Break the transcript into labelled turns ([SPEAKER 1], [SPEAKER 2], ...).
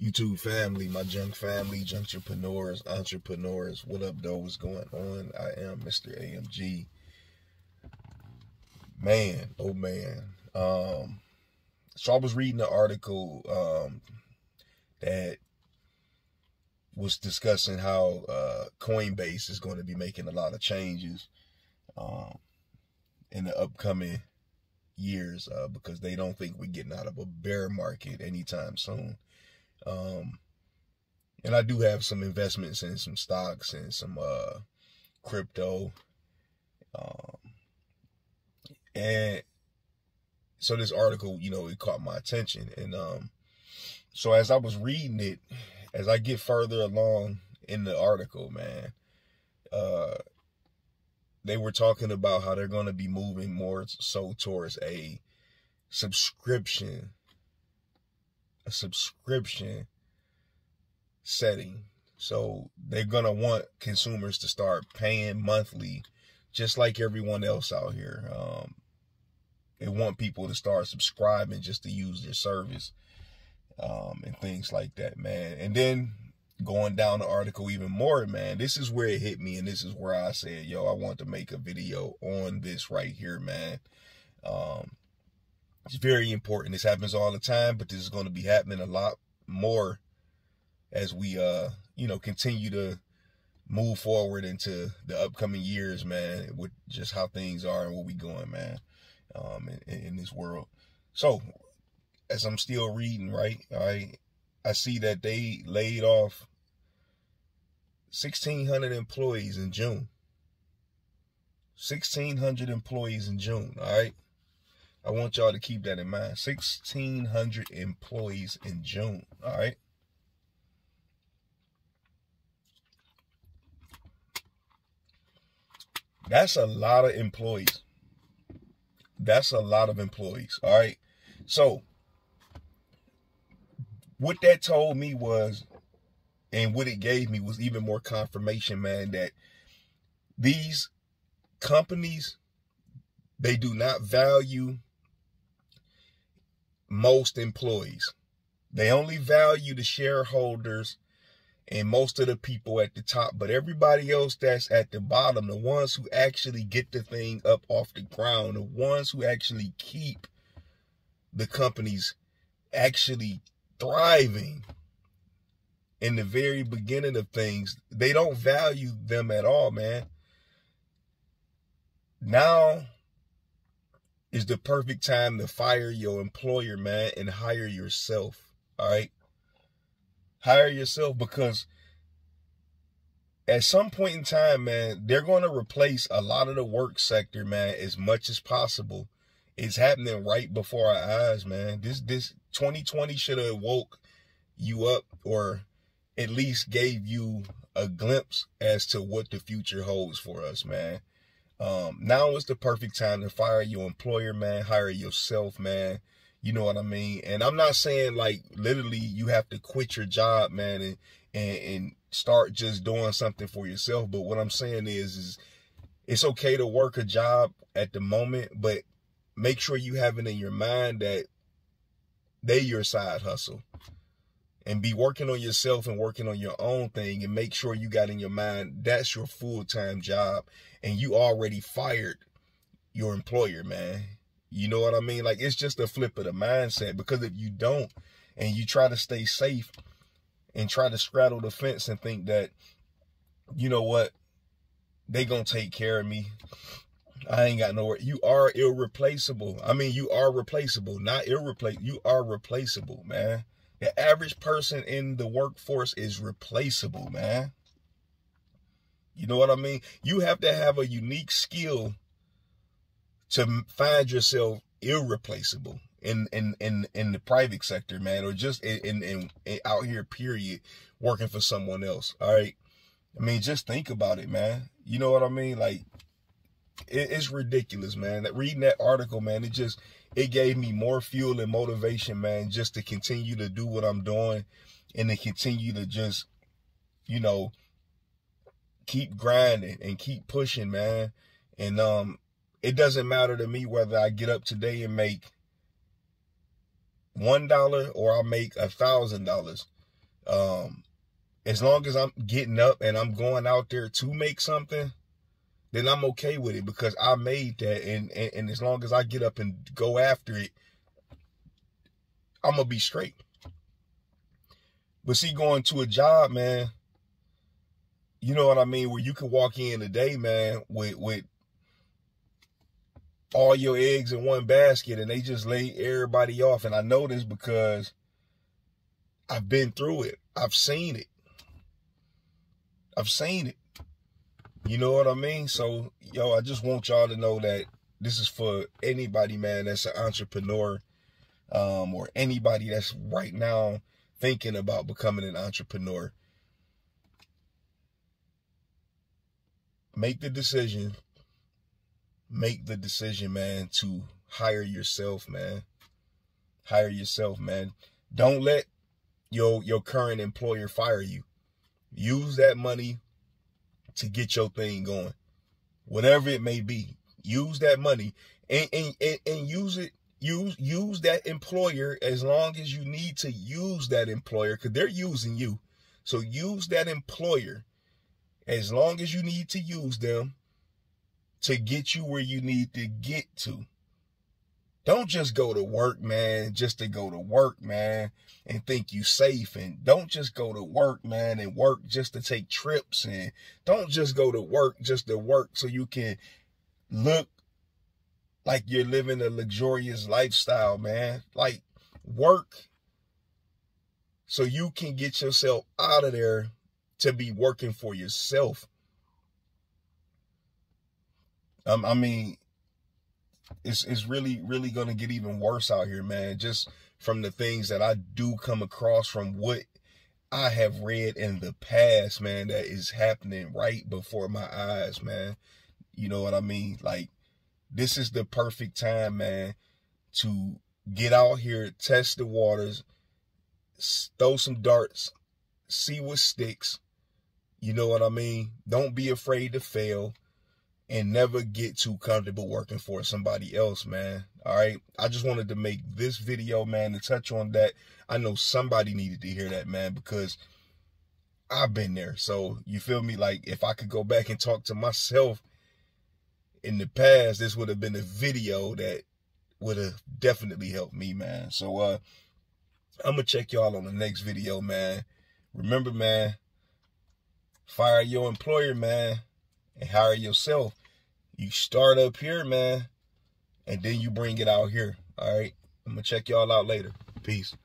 [SPEAKER 1] YouTube family, my junk family, juntrepreneurs, entrepreneurs. What up, though? What's going on? I am Mr. AMG. Man, oh man. So I was reading an article that was discussing how Coinbase is going to be making a lot of changes in the upcoming years because they don't think we're getting out of a bear market anytime soon. And I do have some investments in some stocks and some crypto. And so this article, it caught my attention. And so as I was reading it, as I get further along in the article, man, they were talking about how they're going to be moving more so towards a subscription setting. So they're going to want consumers to start paying monthly, just like everyone else out here. They want people to start subscribing just to use their service, and things like that, man. And then going down the article even more, man, this is where it hit me, and this is where I said, I want to make a video on this right here, man. It's very important. This happens all the time, but this is going to be happening a lot more as we, continue to move forward into the upcoming years, man, with just how things are and where we going, man, in this world. So as I'm still reading, right, I see that they laid off 1,600 employees in June. 1,600 employees in June, all right? I want y'all to keep that in mind. 1,600 employees in June, all right? That's a lot of employees. That's a lot of employees, all right? So what that told me was, and what it gave me was even more confirmation, man, that these companies, they do not value most employees. They only value the shareholders and most of the people at the top, but everybody else that's at the bottom, the ones who actually get the thing up off the ground, the ones who actually keep the companies actually thriving in the very beginning of things, they don't value them at all, man. Now is the perfect time to fire your employer, man, and hire yourself, all right? Hire yourself, because at some point in time, man, they're going to replace a lot of the work sector, man, as much as possible. It's happening right before our eyes, man. This 2020 should have woke you up, or at least gave you a glimpse as to what the future holds for us, man. Now is the perfect time to fire your employer, man. Hire yourself, man. You know what I mean? And I'm not saying like literally you have to quit your job, man, and start just doing something for yourself. But what I'm saying is it's okay to work a job at the moment, but make sure you have it in your mind that they your side hustle. And be working on yourself and working on your own thing, and make sure you got in your mind that's your full-time job, and you already fired your employer, man. You know what I mean? Like, it's just a flip of the mindset, because if you don't, and you try to stay safe and try to straddle the fence and think that, you know what, they gonna take care of me, I ain't got nowhere. You are irreplaceable. I mean, you are replaceable, not irreplaceable. You are replaceable, man. The average person in the workforce is replaceable, man. You know what I mean? You have to have a unique skill to find yourself irreplaceable in the private sector, man, or just in out here, period, working for someone else. All right. I mean, just think about it, man. You know what I mean? Like, it's ridiculous, man. Reading that article, man, it gave me more fuel and motivation, man, just to continue to do what I'm doing, and to continue to just, keep grinding and keep pushing, man. And it doesn't matter to me whether I get up today and make $1 or I make $1,000. As long as I'm getting up and I'm going out there to make something, then I'm okay with it, because I made that. And as long as I get up and go after it, I'm going to be straight. But see, going to a job, man, you know what I mean, where you can walk in today, man, with all your eggs in one basket, and they just lay everybody off. And I know this because I've been through it. I've seen it. You know what I mean? So, yo, I just want y'all to know that this is for anybody, man, that's an entrepreneur, or anybody that's right now thinking about becoming an entrepreneur. Make the decision, man, to hire yourself, man. Hire yourself, man. Don't let your current employer fire you. Use that money to get your thing going. Whatever it may be, use that money and use it. Use that employer as long as you need to use that employer, because they're using you. So use that employer as long as you need to use them to get you where you need to get to. Don't just go to work, man, just to go to work, man, and think you safe. And don't just go to work, man, and work just to take trips. And don't just go to work just to work so you can look like you're living a luxurious lifestyle, man. Like, work so you can get yourself out of there to be working for yourself. I mean, it's really going to get even worse out here, man. Just from the things that I do come across, from what I have read in the past, man, that is happening right before my eyes, man. You know what I mean? Like, this is the perfect time, man, to get out here, test the waters, throw some darts, see what sticks. You know what I mean? Don't be afraid to fail. And never get too comfortable working for somebody else, man. All right? I just wanted to make this video, man, to touch on that. I know somebody needed to hear that, man, because I've been there. So, you feel me? Like, if I could go back and talk to myself in the past, this would have been a video that would have definitely helped me, man. So, I'm going to check y'all on the next video, man. Remember, man, fire your employer, man, and hire yourself. You start up here, man, and then you bring it out here. All right? I'm going to check y'all out later. Peace.